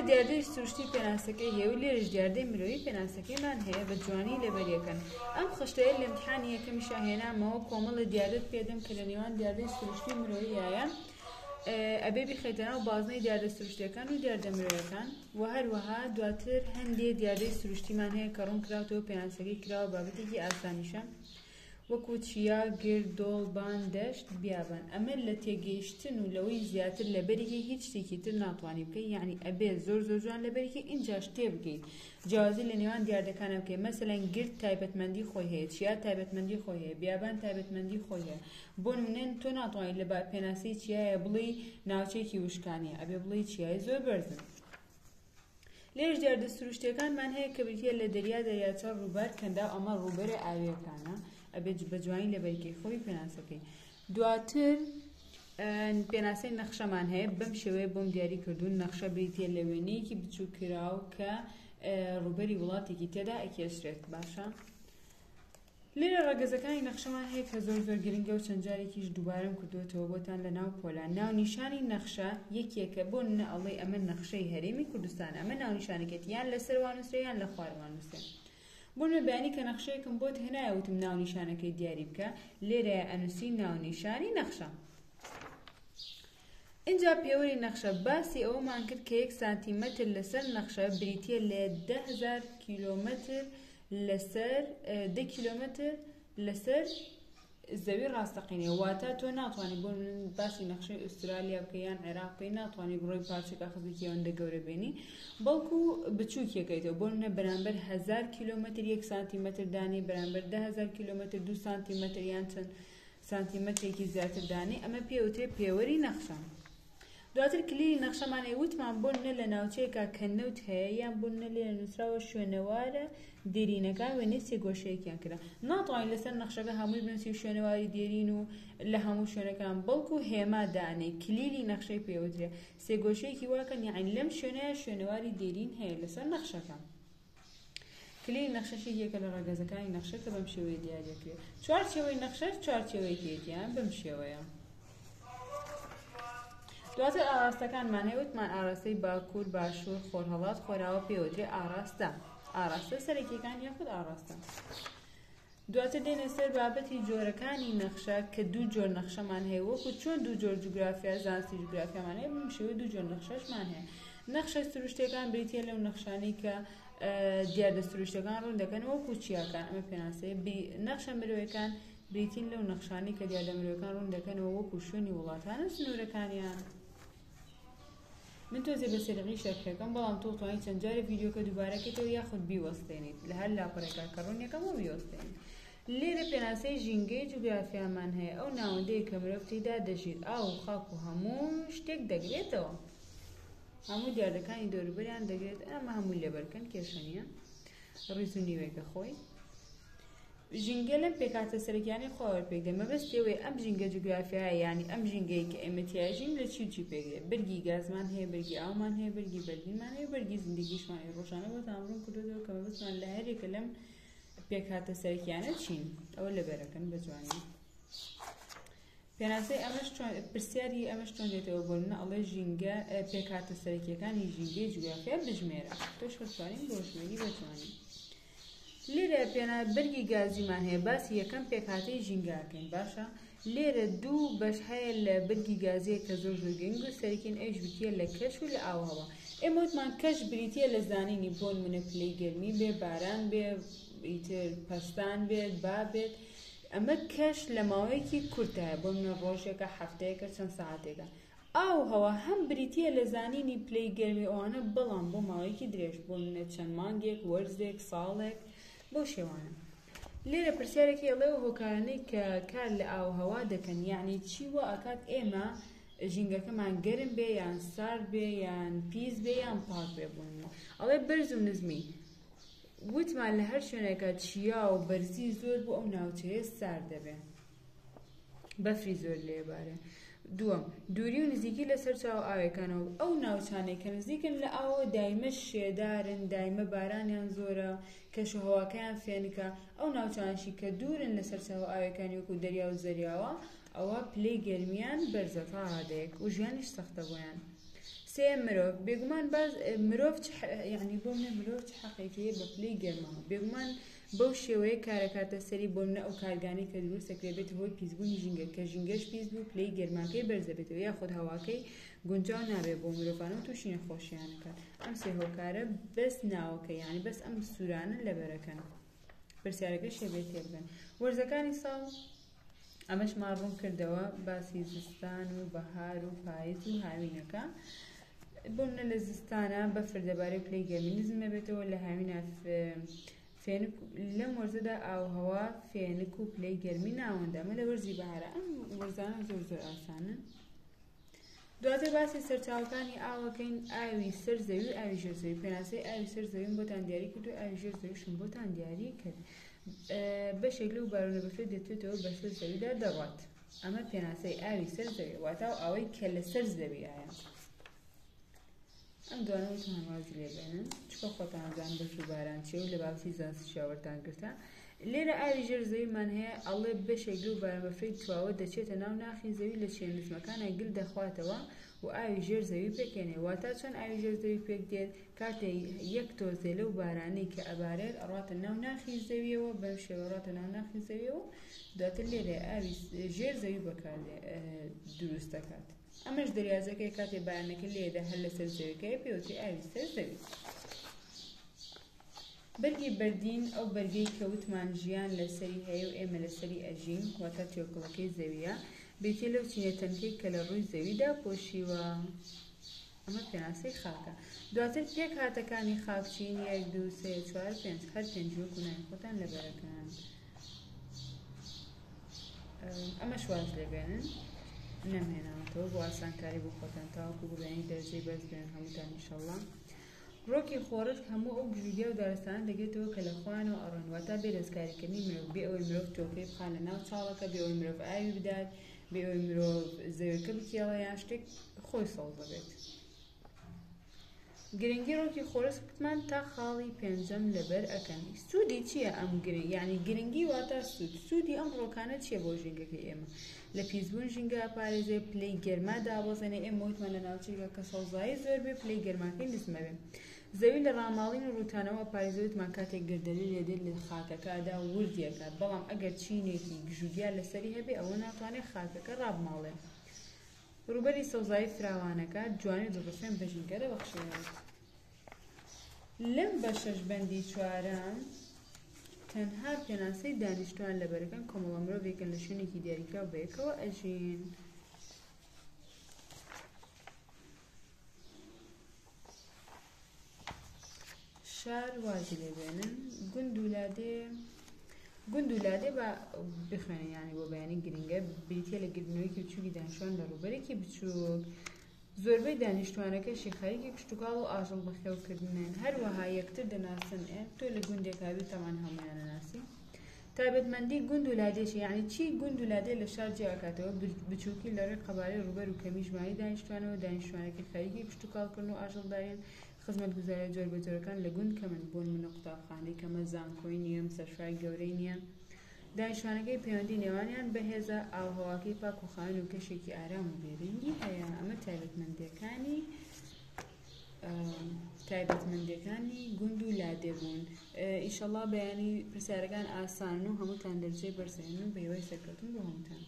دیاردەی سروشتی پێناسەکەی هەیە و لێرەش دیاردەی مرۆیی پێناسەکەیمان هەیە بە جوانی لەبەریەکەن. ئەم خشتەیە لە امتحانی یەکەمیشا هێنامەوە کۆمەڵە دیاردەت پێدەم کە لە نێوان دیاردەی سروشتی مرۆییایە ئەبێ بخەیتەنەوە بازنەی دیاردە سروشتیەکان و دیاردە مرۆیەکان و هەروەها دواتر هەندێک دیاردەی سروشتیمان هەیە کە ڕوون کراوەوە پێناسەکەی کراوە بابەتێکی ئاسانیشە وەکو چیا، گر، دۆڵ، بان، دەشت، بیابان. ئەمە لە تێگەیشتن و لەوەی زیاتر لەبەرێکی هیچ شتێکی تر ناتوانانی بکەیت، یعنی ئەبێ زۆر جوان لەبەرێکی ئینجاش تێ بگەیت، جیاوازی لە نێوان دیاردەکانە بکەیت. مەسەلەن گرد تایبەتمەندی خۆی هەیە، چیا تایبەتمەندی خۆی هەیە، بیابان تایبەتمەندی خۆی هەیە. بۆ نمونە تۆ ناتوانیت لە پێناسەی چیایە بڵێ ناوچەیەکی وشکانیە، ئەبێ بڵێ چیای زۆر بەرزن. لێرش دیاردە سروشتیەکانمان هەیە کە بریتیە لە دەریا، دەریاچە، ڕووبار، کەندا، ئەمە ڕووبەرە ئاویەکانە، ئەبێت بە جوانی لەبەرکەی خۆی پێناسەکەی. دواتر پێناسەی نەخشەمان هەیە، بەم شێوەیە بۆم دیاری کردوون. نەخشە بریتیە لە وێنەیەکی بچوو کراو کە ڕووبەری وڵاتێکی تێدا ئەکێشرێت. باشە لێرە ڕەگەزەکانی نەخشەمان هەیە کە زۆر گرنگە و چەند جارێکیش دووبارەم کردوێتەوە بۆتان لە ناو پۆلان. ناونیشانی نەخشە یەکێکە بۆ نە ئەڵێ ئەمە نەخشەی هەرێمی کوردستان، ئەمە ناونیشانێکێت یان لەسەر وانووسرێ یان لە خوار وانووسێ. بۆ بەیانی کە نەخشەیەکم بۆت هێنایە وتم ناونیشانەکەی دیاری بکە، لێرەیە ئەنووسی ناونیشانی نەخشە. اینجا پێوەری نەخشە باسی ئەوەمان کرد کە 1 سانتیمەتر لەسەر نەخشە بریتیە لە 10,000 کیلۆمەتر لەسەر 10 کیلۆمەتر لەسەر زەوی ڕاستەقینێ. واتە تۆ ناتوانانی بۆ باسی نەخشەی ئوسترالیا بکە یان عێراق بکەی، ناتوانانی بڕۆی پارچێکە خزێکی ئەوەندە گەورە بێنی، بەڵکو بچووکێکەیتەوە. بۆ منە بەرامبەر 1000 کیلۆمەتر 1 سانتیمەتر دانی، بەرامبەر 10,000 کیلۆمەتر 2 سانتیمەتر یان چەند سانتیمەترێکی زیاتر دانی، ئەمە پێوترێ پێوەری نەخشە. دواتر کلیلی نەخشەمان هەیە، وتمان بۆ نە لە ناوچەیەکە کە نەوت هەیە یان بۆ نە لێرە نووسراوە شوێنەوارە دێرینەکان وێنەی سێگۆشەیەکیان کرا. ناتوانین لەسەر نەخشەکە هەمووی بنووسی شوێنەواری دێرین و لە هەموو شوێنەکان، بەڵکو هێما دانێ کلیلی نەخشەی پێوترێ. سێگۆشەیەکی واکەن، یعنی لەم شوێنەیە شوێنەواری دێرین هەیە لەسەر نەخشەکە. کلیلی نەخشەشی یەکە لە ڕەگەزەکانی نەخشە کە بەم شێوەیە دیاریەکرێت. چوارچێوەی نەخشە چوارچێوەی تێتیان بەم شێوەیە. دواتر ئاراستەکانمان هەیە، وتمان ئاراستەی باکوور، باشوور، خۆرهەڵات، خۆراوە پێوترێ ئاراستە. ئاراستە سەرەکیەکان یاخود ئاراستە. دواتر دێنە سەر بابەتی جۆرەکانی نەخشە کە دوو جۆر نەخشەمان هەیە، وەکو چۆن دوو جۆر جوگرافیا زانستی جوگرافیامان هەیە، بەم شێوەیە دوو جۆر نەخشەشمان هەیە. نەخشە سروشتیەکان بریتیە لەو نەخشانەی کە دیاردە سروشتیەکان ڕوون دەکەن وەکو چیاکان، ئەمە پێناسەیە. نەخشە مرۆیەکان بریتین لەو نەخشانەی کە دیاردە مرۆیەکان ڕوون دەکەنەوە وەکو شوێنی وڵاتانە سنوورەکانیان. من تۆزێ بە سەرقی شەکەکەم، بەڵام تۆ توانیت چەند جارێ ڤیدیۆکە دووبارەکەیتەوە یاخود بیوەستێنیت لە هەر لاپەڕێکا کە ڕوونیەکەم و بیوەستێنیت. لێرە پێناسەی ژینگەی جوگرافیامان هەیە، ئەو ناوەندەیە کە مرۆڤ تێیدا دەژیت، ئاو و خاک و هەموو شتێک دەگرێتەوە، هەموو دیاردەکانی دەوروبەریان دەگرێت. ئەمە هەموو لێبەرکەن، کێشە نییە، ڕیز و نیوەیەکە خۆی. ژینگە لەم پێکاتە سەرەکیانەی خۆوە پێکدێ. مەبەستەوەی ئەم ژینگە جوگرافیایە، یعنی ئەم ژینگەی کە ئێمە تیاژین لە چی و چی پێکدێ. بەرگی گازمان هەیە، بەرگی ئاومان هەیە، بەرگی بەرگینمان هەیە، بەرگی زیندگیشمان هەیە. ڕۆژانە بۆتان ڕوون کردووەوە کە مەبەستمان لە هەرێکە لەم پێکاتە سەرەکیانە چین، ئەوە لەبەرەکەن بە جوانی. پێناسەی ئەمەش پرسیاری ئەمەش چۆن دێتەوە بۆ منە، ئەڵێ ژینگە پێکاتە سەرەکیەکانی ژینگەی جوگرافیا بژمێرە، تۆش بتوانین بۆ ژمێری بتوانین. لێرە بەرگی گازیمان هەیە، باسی یەکەم پێکهاتەی ژینگاکەین. باشە لێرە دوو بەش هەیە لە بەرگی گازیە کە زۆر گرنگ و سەرەکین ئەویش بریتیە لە کەش و لە ئاوهەوا. ئێمە وتمان کەش بریتیە لە زانینی بۆ نمونە پلەی گەرمی بێ، باران بێ، ئیتر پەستان بێت، با بێت. ئەمە کەش لە ماوەیەکی کورتایە، بۆ منە ڕۆژێکە، هەفتەیەکە، چەند سەعاتێکە. ئاوهەوا هەم بریتیە لە زانینی پلەی گەرمی ئەوانە، بەڵام بۆ ماوەیەکی درێژ، بۆ منە چەند مانگێک، وەرزێک، ساڵێک، بۆ شێوانە. لێرە پرسیارێکی ئەڵێ هۆکارانەی کە کار لە ئاوهەوا دەکەن، یعنی چی وە ئەکات ئێمە ژینگەکەمان گەرم بێ یان سارد بێ یان پیس بێ یان پاک بێ بوونەوە. ئەڵێ بەرز و نزمی، گوتمان لە هەر شوێنێکە چیا و بەرزی زۆر بۆ ئەو ناوچەیە سارد دەبێ، بەفری زۆر لێبارێ. دووەم، دووری و نزیکی لەسەر چاو ئاوەکانەوە، ئەو ناوچانەی کە نزیکن لە ئاوە دایمە شێدارن، دایمە بارانیان زۆرە، کەشوهەواکەیان فێنکە. ئەو ناوچانشی کە دوورن لەسەر چاو ئاوەکانی وەکو دەریا و زەریاوە، ئەوە پلەی گەرمیان بەرزە تا ڕادەیەک و ژیانیش سەختە بۆیان. سێ مرۆڤ بێگومان باز مرۆڤ یعنی بۆ منە مرۆڤ چ حەقێکیە بە پلەی گەرمەوە بێگومان بەو شێوەیە کارەکاتە سەری بۆ منە ئەو کارگانی کە دروستەکرێت بێت بۆی پیسبوونی ژینگە کە ژینگەش پیس بوو پلەی گەرماکەی بەرزە بێتەوە یاخود هەواکەی گونجاو نابێت بۆ مرۆڤانە و تووشی نەخۆشییانەکان ئەم سێ هۆکارە بەس ناوەکە یعنی بەس ئەم سوورانە لەبەرەکەن پرسیارەکە شێبێت تێبگەن وەرزەکانی ساڵ ئەمەش ماڕوون کردەوە باسی زستان و بەهار و پاییز و هاوینەکە بۆ منە لە زستانە بەفر دەبارەی پلەی گەرمی نزمە بێتەوە لە هاوینە فێنک لەم وەرزەدا ئاوهەوا فێنک و پلەی گەرمی ناوەندە ئەمە لە وەرزی بەهارە ئەم وەرزانە زۆر زۆر ئاسانن دواتر باسی سەرچاوەکانی ئاوەکەین ئاوی سەر زەوی و ئاوی ژێر زەوی پێناسەی ئاوی سەر زەویم بۆتان دیاری کرد و ئاوی ژێر زەویشم بۆتان دیاری کرد بەشێک لەو بارونە بەفرێت دەتوێتەوە بەسەر زەویدا دەڕات ئەمە پێناسەی ئاوی سەر زەوی واتە ئەوەی کە لەسەر زەوی ئایا ئەم دوانە وتمان وازی لێبێنن چکە خۆتانزان بەش و باران چێ و لە باسی زانستی شاوەرتان گرتە لێرە ئاوی ژێر زەویمان هەیە ئەڵێ بەشێک لەو بارە بەفرەی تواوە دەچێتە ناو ناخی زەوی لە شوێنزمەکانە گل دەخواتەوە و ئاوی ژێر زەوی پێکێنێ واتە چۆن ئاوی ژێر زەوی پێک دێت کاتێ یەک تۆزێ لەو بارانەی کە ئەبارێت ئەڕاتە ناو ناخی زەویەوە بەم شێوە ڕاتە ناو ناخی زەویەوە دواتر لێرە ئاوی ژێر زەوی بەکاردێ دروست دەکات ئەمەش دەریازەکەی کاتێ بارانەکە لێدە هەر لەسەر زەویەکەی پێوتری ئاوی سەر زەوی بەرگی بەردین ئەو بەرگەی کەوتمان ژیان لەسەری هەیە و ئێمە لەسەری ئەژین واتە تێوکڵەکەی زەویە بێتێ لەو چینەتەنکەی کە لە ڕووی زەویدا پۆشیوە ئەمە پێناسەی خاکە دواتر پێک هاتەکانی خاکچین 1 2 3 4 5 هەر پێنج وەکو ناوی خۆتان لەبەرەکەن ئەمەش واز لێبێنن نەمهێناوەتەوە بۆ ئاسانکاری بۆ خۆتان تاوەکو بڵێنی دەرەجەی بەرز بێن هەمووتان ئینشەڵڵا ڕۆکی خۆڕت هەموو ئەو گژوگیا و دارستانە دەگێتەوە کە لە خوانەوە ئەڕۆن واتە بێدەستکاریکردنی مرۆڤ بێ ئەوەی مرۆڤ تۆکەی بخات لە ناو چاڵەکە بێ ئەوەی مرۆڤ ئاوی بدات بێ ئەوەی مرۆڤ زەویەکە بکێڵە یان شتێک خۆی سەڵ دەبێت گرنگی ڕۆکی خۆرستمان تا خاڵی پێنجەم لەبەر ئەکەن سوودی چییە ئەم گرنگ یعنی گرنگی واتە سوودی ئەم ڕۆکانە چییە بۆ ژینگەکەی ئێمە لە پیسبوون ژینگە پارێزێ پلەی گەرما دابەزێنێ ئێمە وتمان لە ناوچەیەکە کە سەوزایی زۆر بێ پلەی گەرماکەی نزمە بێ زەوی لە ڕاماڵین و ڕووتانەوە پارێزەوتمان کاتێک گردەلی لێدێت لە خاکەکەدا وردیەکات بەڵام ئەگەر چینێکی گژوگیا لەسەری هەبێ ئەوە ناتوانێت خاکەکە ڕابماڵێ ڕوبەری سەوزایی فراوانەکە جوانی دڵڕفێن بە ژینگە دەبەخشێت لەم بە شەشبەندی چوارەم تەنها پێناسەی دانیشتوان لەبەرەکەن کۆمەڵە مرۆڤێکن لە شوێنێکی دیاریکراو بەیەکەوە ئەژین شار وازی لێبێنن گوند و لادێ بە بخوێنن یانی بۆ بەیانی گرنگە بریتە لە گرتنەوەیکی بچووکی دانیشتوان لە ڕوبەرێکی بچووک زۆربەی دانیشتوانەکەشی خەریکی کشتتوکاڵ و ئاژەڵ بەخێوکردنێن هەروەها یەکتر دەناسن تۆ لە گوندێکاوی تەمان هەمویان نەناسی تایبەتمەندی گوند و لادێشی یعنی چی گوند و لادێ لە شار جیاکاتەوە بچووکی لە ڕێی قەبارەی ڕوبەر و کەمیژمانی دانیشتوانەوە دانیشتوانەکەی خەریکی کشتتوکاڵکردن و ئاژەڵدارین خزمەتگوزاریە جۆر بە جۆرەکان لە گوند کەمن بۆن منە قوتابخانەی کەمە زانکۆی نییە سەرشای گەورەی نییە دانیشتوانەکەی پەیوەندی نێوانیان بەهێزە ئاوهەواکەی پاک و خاوێن و کەشێکی ئارام و بێرینگی هەیە ئەمە تایبەتمەندیەکانی گوند و لادێ بوون ئیشەڵڵا بەیانی پرسیارەکان ئاسان و هەمووتان دەرجێ بەرزێنن و بە هێوای سەرکەوتن بۆ هەمووتان